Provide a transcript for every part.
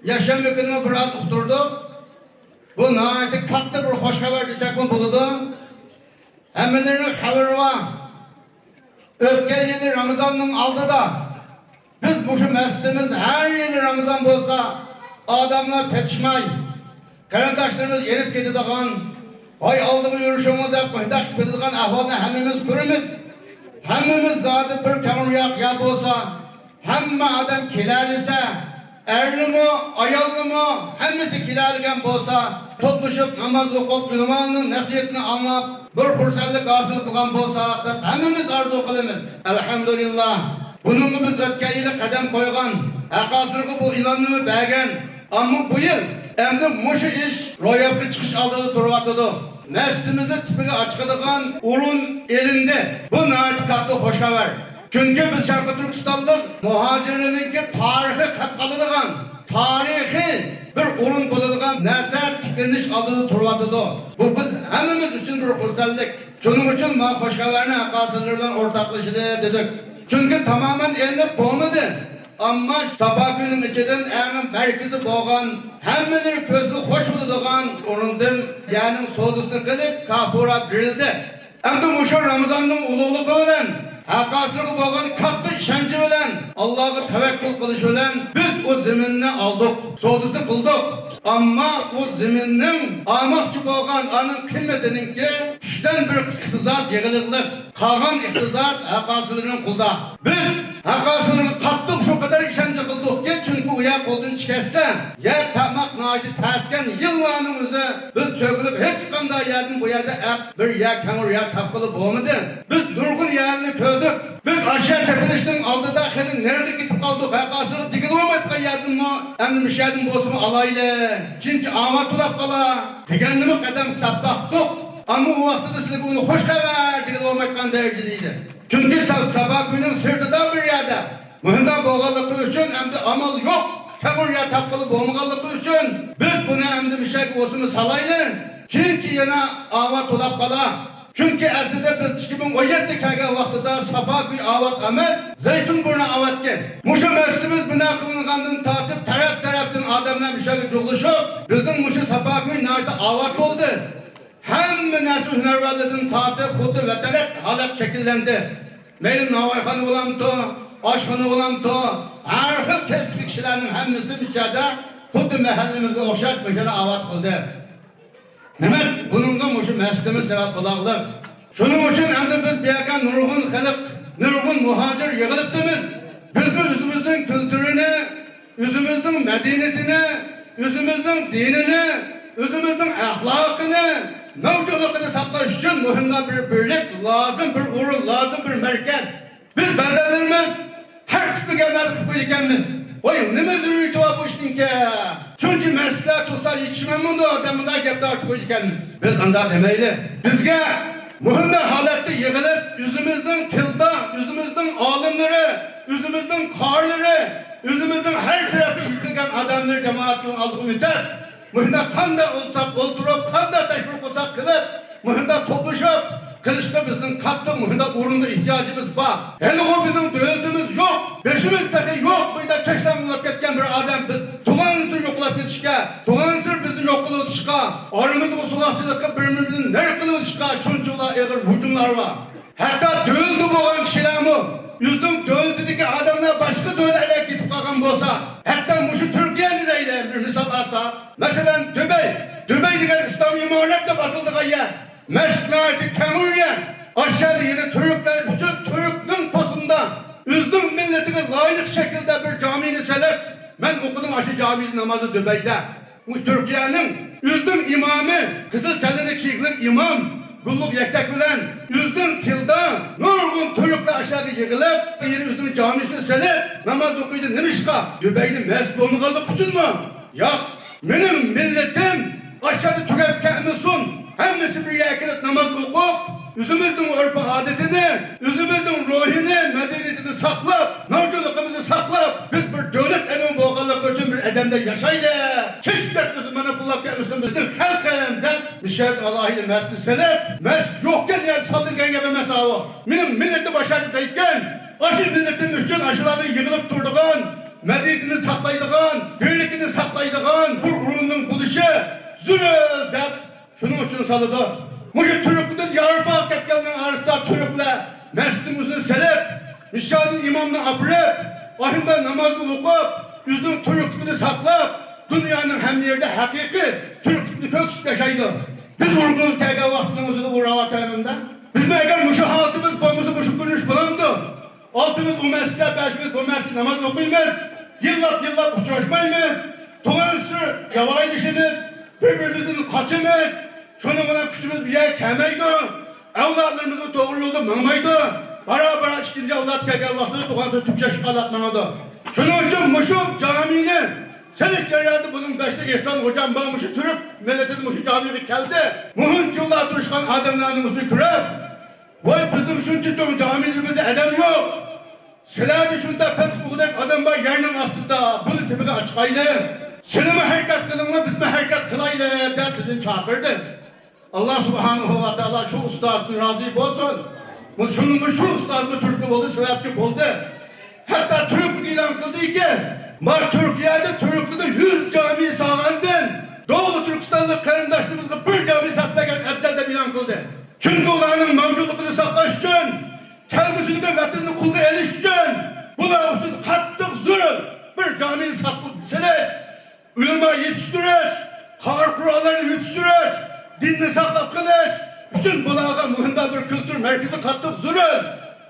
yaşam mümkünümü biraz uqturduk. Bu nahayeti katta bir hoş haber desek mi buludu? Hemmelerinin haberi var. Ötken yılı Ramazan'ın aldıda biz bu şu mescidimiz her yılı Ramazan bolsa adamlar petişmay. Karandaşlarımız yenip gididigan, ay aldığı yürüyüşümüzde mühtaç gididigan ahvalını hemmemiz görürüz. Hemmemiz zaten bir temur ya bolsa, hemme adam kilalise, erli mi, ayallı mı, hemmesi kilaligen bolsa, topluşup namaz okup, ünvanının nasihatini anlap, bir fırsatlık hasıl kılan bolsa, hemmemiz arzu kılımız. Elhamdülillah. Bunun biz ötken yılı kadem koygan, akasırgı bu ilanını bəgen, ama bu yıl endi muşu iş ro'yobga chiqish oldida turibdi. Neslimizni tipiga ochqadigan o'rin elinde. Bu nihoyat katta xush xabar. Chunki biz Sharqiy Turkistonlik muhojirlarningki tarixiy qolib qoladigan, tarixiy bir o'rin bo'ladigan narsa tiklanish oldida turibdi. Bu biz hammamiz uchun bir xursandlik. Shuning uchun men xush xabarni aqosizlar bilan o'rtoqlashishni dedik. Chunki tamoman endi bo'lmadi. Ama sabah günün içinden en merkezi boğan, hemmeleri közlü hoş bulduğun onundan yani sodusunu kılıp kafurat verildi. Hem de muşur Ramazan'ın ululuğu bilen, hakasılığı boğan katlı işenci bilen, Allah'a tevekkül kılış bilen biz o zeminini aldık, sodusunu kıldık. Ama o zeminin almakçı boğan anın kıymetinin ki üçten bir iktizat yığılıklık, kalan iktizat hakasılığının kulda. Biz hakasılığını kattık şu kadar işence kıldık ki çünkü uyak olduğunu çıkarsa yer tapmak naiti tersken yıllarımızı biz çökülüp hiç kanda yerden bu yerde bir yer kemur yer tapkılı boğmadı. Biz durgun yerini köydük. Biz aşağı tepeliştin aldıda kelin nerede gitip kaldık hakasılığı dikil olmadık yerden mi emni müşahidin bozumu alayla çünkü amat ulap kala tegenlimi kadem sapbaktık. Ama o vakti de size bunu hoş haber dikil olmadık derecedeydi. Çünkü sabah günün sırtıdan bir yerde mühimden boğalıklı için hem de amal yok. Kemur ya tapkılı boğmalıklı için biz bunu hem de bir şey olsun salaylı. Çünkü yana avat olap kala. Çünkü aslında biz 2017 kaygan vaxtıda sabah bir avat emez, Zeytinburnu avat gel. Muşu meslimiz bina kılınğandın tatip taraftan adamla bir şey çoğuluşup bizim muşu sabah bir nerede avat oldu. Hem nesli hünervalidin tatip kutu ve terek halat şekillendi. Benim navayhanı olan to, aşkını olan to, her kestik kişilerin hemmisi müşahede kutu mehallimizde okşaş meşale avat kıldı. Demek bununla muşu meslimiz sebep kulaklık. Şunun için hem de biz bir yakan nurgun halık, nurgun muhacir yığılıptığımız. Biz bu yüzümüzün kültürünü, yüzümüzün medeniyetini, yüzümüzün dinini, yüzümüzün ahlakını, mevcudluğunu saklaş için mühimden bir birlik lazım, bir urun lazım, bir merkez. Biz benzelerimiz her kısmı gelmeli kıpırlıkenimiz. Oy, ne mi zürüytü var bu işin ki? Çünkü mesleğe tutsa yetişmem de adamına gepte artık kıpırlıkenimiz. Biz anda demeyli. Bizge mühimden halette yığılıp yüzümüzden tilda, yüzümüzden alimleri, yüzümüzden karları, yüzümüzden her tarafı yıkılgan adamları cemaatinin aldığı müddet. Mühimde kanda olsak, oldurup, kanda teşvik olsak kılıp, mühimde topluşup, kılıçta bizim katlı, mühimde uğrunda ihtiyacımız var. Hele o bizim dövüldüğümüz yok, beşimiz tabi yok, bu da çeşten bulup ketken bir adam biz, tuğansır yokulap yetişke, tuğansır bizi yokulu yetişke, aramızın usulakçılıkta birimizin nerkili yetişke, şuncular, eğer hücumlar var. Hatta dövüldü boğan kişiler mi? Yüzün dövüldüdeki adamlar başka dövülerek gitip kalkan bolsa, hatta muşu Türkiye'nin eyle bir misal alsa, mesela Dübey diye İslam imanet de batıldığı yer, mesnayeti kemuriye, aşağıda yine Türkler, bütün Türk'ün posunda, üzdüm milletine layık şekilde bir camini selep, ben okudum aşı caminin namazı Dübey'de. Bu Türkiye'nin üzdüm imamı, Kızıl Selin'e çiğlik imam, kulluk yektek bilen, üzdüm tilda, nurgun Türkler aşağıda yığılıp, yine üzdüm camisini selep, namaz okuydu nemişka, Dübey'de mesluğunu kaldı kuçun mu? Yok, benim milletim aşağıda tükep kelmesin, hemmesi bir yakinet namaz okup, yüzümüzün örfü adetini, yüzümüzün ruhini, medeniyetini saklap, mevcudluğumuzu saklap, biz bir devlet elimi boğalık için bir edemde yaşayla, keşfetmesin bana kullak gelmesin, bizim halk elemden, müşahit Allah'ıyla mesli selep, yokken yani saldırgan gibi mesavı, benim milletim aşağıda beyken, aşı milletimiz için aşılarını yığılıp durduğun, medeniyetini saklaydıgan, birlikini saklaydıgan, Şunun için salıdı. Muşu Türk'ün Yarpa ketkenlerin arasında Türk'le mescidimizin selip, müşahidin imamını apırıp, ahinde namazını okup, yüzünün Türk'ünü saklap, dünyanın hem yerde hakiki Türk'ünü köksüp yaşaydı. Biz vurgun tege vaktimizi uğravat önümde. Biz eğer muşu halkımız, bomuzu muşu konuş bulandı. Altımız bu mescidde, beşimiz bu mescidde namaz okuymayız. Yıllar uçraşmayız. Tuğan sür, yavaylışımız, birbirimizin kaçımız, şunun kadar küçümüz bir yer kelmeydi. Evlatlarımızın doğru yolda mağmaydı. Bara ikinci evlat kege vaktimiz tuğan sür Türkçe şıkalatmanadı. Şunun için muşu camini, Seliş ceryadı bunun beşte ihsan hocam bağmışı türüp, milletin muşu camiye geldi. Muhun çuğla turuşkan adamlarımızı kürep. Vay bizim şunca çok camilerimizde adam yok. Silahı şunda Facebook'da adam var yerinin aslında. Bunu tepede açıkaydı. Sinema hareket kılınma biz mi hareket kılaylı der bizi çağırdı. Allah subhanahu wa ta'ala şu ustadın razı olsun. Şunun şu ustadın Türk'ü oldu, sebepçi oldu. Hatta Türk ilan kıldı ki Türkiye'de Türklü'de 100 cami sağlandın. Doğu Türkistan'da karındaşlığımızda bir cami saklayan Ebzel'de ilan kıldı. Çünkü onların mevcudluğunu saklaş için, kendisini de vatanını kulda eliş için, bunlar için kattık zulüm, bir camiyi saklık seleş, ulema yetiştiriş, kar kurallarını yetiştiriş, dinini saklap kılış, bütün bunlara mühimde bir kültür merkezi kattık zulüm.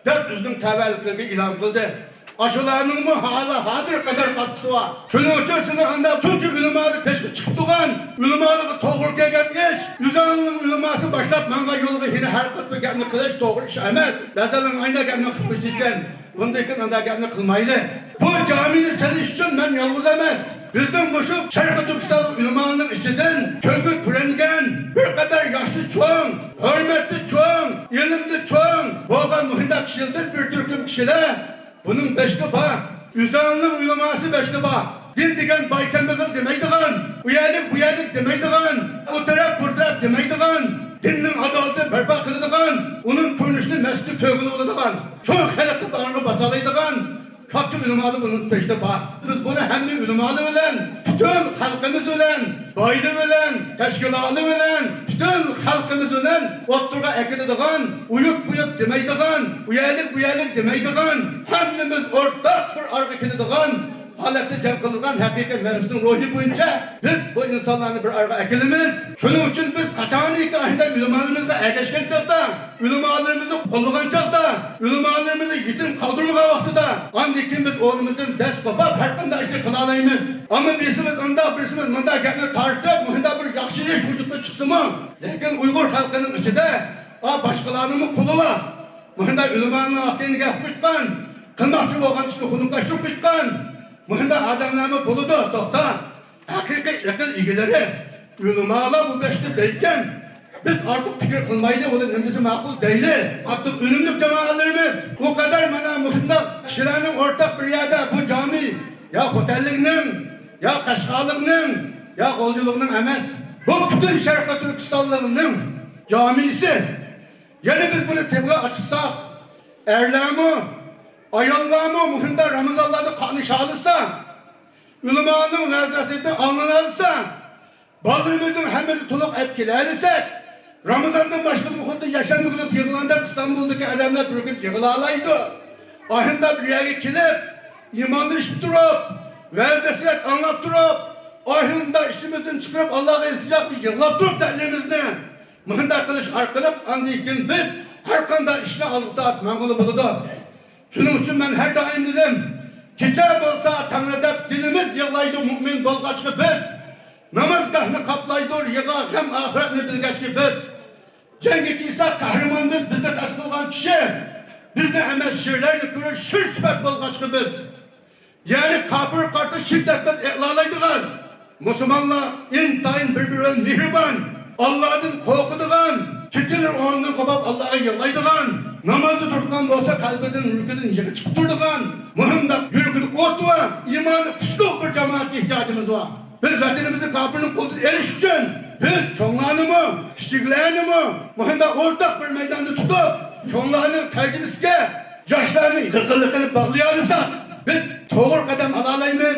Dört düzgün tevellikleri ilan kıldı. Aşılarının mı hala hazır kadar katkısı var. Şunun için sınırında çünkü ulemalı teşkil çıktıgan, ulemalı doğru gelgen iş, yüzanın uleması başlap manga yolu yine hareket ve gemini kılıç doğru iş emez. Bazılarının aynı gemini kılmışken, bundaki anda gemini kılmaylı. Bu caminin seliş için ben yalnız emez. Bizden boşup Şarkı Türkistan ulemalının içinden közgü kürengen, bir kadar yaşlı çoğun, hürmetli çoğun, ilimli çoğun, boğan muhimde kişildir bir Türk'ün kişiler. Bunun beşli bağ, yüzdanlığın uleması beşli bağ. Din digen baykembegil demeydiğin, uyelik demeydiğin, o taraf bu taraf demeydiğin, dinin adaletini berpa kılıdığın, onun kurnuşunu mesli kögülü oludığın, çok helaklı bağını basalıydığın, katı ulemalı bunun beşli bağ. Biz bunu hem de ulemalı ölen, bütün halkımız ölen, baylı ölen, teşkilatlı ölen, bütün halkımız ölen, otturga ekilidiğin, uyuk demeydiğin, uyelik demeydiğin, hemimiz ortak bir argı kilidiğin, halette cem kılıngan hakiki meclisin ruhu boyunca biz bu insanların bir arka ekilimiz. Şunun için biz kaçağını ikahinde ulemalarımızla ergeçken çağda, ulemalarımızı kolluğan çağda, ulemalarımızı yitim kaldırmaya vaktida, andikin biz oğlumuzun ders kopa farkında işte kılalayımız. Ama birisimiz onda, birisimiz mında kendini tartıp, muhinde bir yakşı iş vücutta çıksın mı? Lakin Uygur halkının içinde, başkalarının kulu var. Muhinde ulemanın aklını gafkırtkan, kılmakçı boğan işte hunuklaştırıp bitkan, muhinde adamlarımı buludu, doktor. Hakiki yakın ilgileri, ulemalar bu beşli beyken, biz artık fikir kılmayla onun emrisi makul değil. Artık ünümlük cemaatlerimiz, bu kadar mana muhinde kişilerin ortak bir yerde bu cami, ya otelliğinin, ya kaşgalığının, ya kolculuğunun emez. Bu bütün Şarkı Türkistanlı'nın camisi. Yani biz bunu tebliğe açıksak, erlemi, ayollarımı muhinde Ramazanlarda kanı şalırsa, ulemanın vazdasını anlanırsa, bağlarımızın hemini tuluk etkilersek, Ramazan'dan başladık hudu yaşamlıklık yığılanlar İstanbul'daki adamlar bir gün yığılalaydı. Ahında bir yere kilip, imanlı iş durup, vazdasını anlattırıp, ahında işimizden çıkarıp Allah'a ilticak bir yıllattırıp derlerimizden. Muhinde kılıç arkalıp, anlayıkken biz her kanda işine alıp da atmağını buludu. Şunun için ben her daim dedim, kitap olsa Tanrı'da dilimiz yığlaydı mümin dolgaçkı biz. Namazgahını kaplaydır yığa hem ahiretini bilgeçki biz. Cengi kiysak kahramanımız bizde tasılgan kişi. Bizde emez şiirlerini kürür şir sübet dolgaçkı biz. Yani kapır kartı şiddetten e'lalaydıgan. Müslümanlar intayın birbirine mihriban. Allah'ın korkuduğun, keçilir onunla kopap Allah'a yıllaydıgan, namazı tutkan olsa kalbeden, ülkeden yıkı çıkıp durduğun, muhimde yürükülük otuğa, imanı güçlü bir cemaat ihtiyacımız var. Biz vatanımızın kapının kolunu eriş için, biz çoğunlarını, küçüklerini muhimde ortak bir meydanda tutup, çoğunlarını tercihimizke, yaşlarını kırkıllıkını bağlayalırsak, biz doğru kadem alalayımız,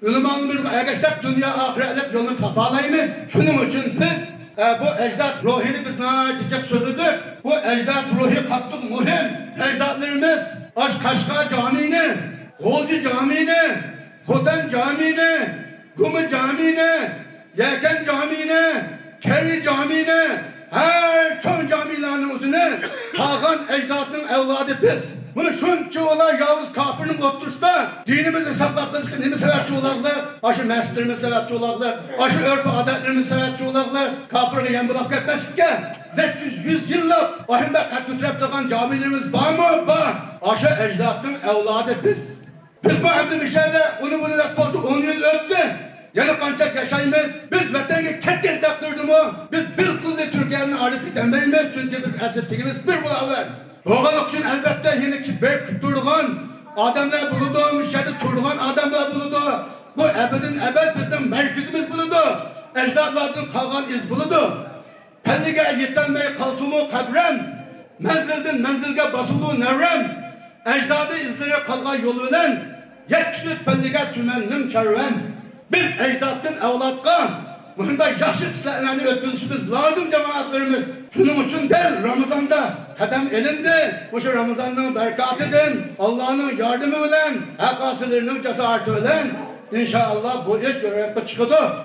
ulemalımızı ergeçsek dünya ahiretlik yolunu bağlayımız. Şunun için biz bu ecdat ruhini biz diyecek sözüdür. Bu ecdat ruhi katlık mühim. Ecdatlarımız Kaşgar Camii'ni, Golcu Camii'ni, Hoten Camii'ni, Gumu Camii'ni, Yelken Camii'ni, Keri Camii'ni, her çoğun camilerinin uzunu sağan ecdadının evladı biz. Bunu şunca olar Yavuz kapırının otursa dinimizi saklattırız ki nemi sebepçi olaklar, aşı mesleğimiz sebepçi olaklar, aşı örpü adetlerimiz sebepçi olaklar, kapırını yen bulak etmesin ki 400 yıllık ahimde kat götürüp tutan camilerimiz var mı? Var. Aşı ecdadının evladı biz. Biz bu evde bir şeyde bunu yapmadı 10 yıl öptü. Yani kancak yaşayımız, biz vatenge ketken taktırdı mı? Biz bilkul Türkiye'nin arif gidemeyimiz çünkü biz esettiğimiz bir bulalım. Oğlan için elbette yine ki bek durgan adamlar buludu, müşahede turgan adamlar buludu. Bu ebedin ebed bizim merkezimiz buludu. Ecdadlardan kalgan iz buludu. Pellige yettenmeye kalsumu kabrem, menzilden menzilge basılı nevrem, ecdadı izlere kalgan yoluyla, yetkisiz pellige tümennim çervem. Biz ecdatın evlatka, bunda yaşlı işlerini ötküzüşümüz lazım cemaatlerimiz. Şunun için değil Ramazan'da kadem elinde, bu şu Ramazan'ın berkatıdır, Allah'ın yardımı ile, hakasılarının cesareti ile, İnşallah bu iş görevde çıkıdı.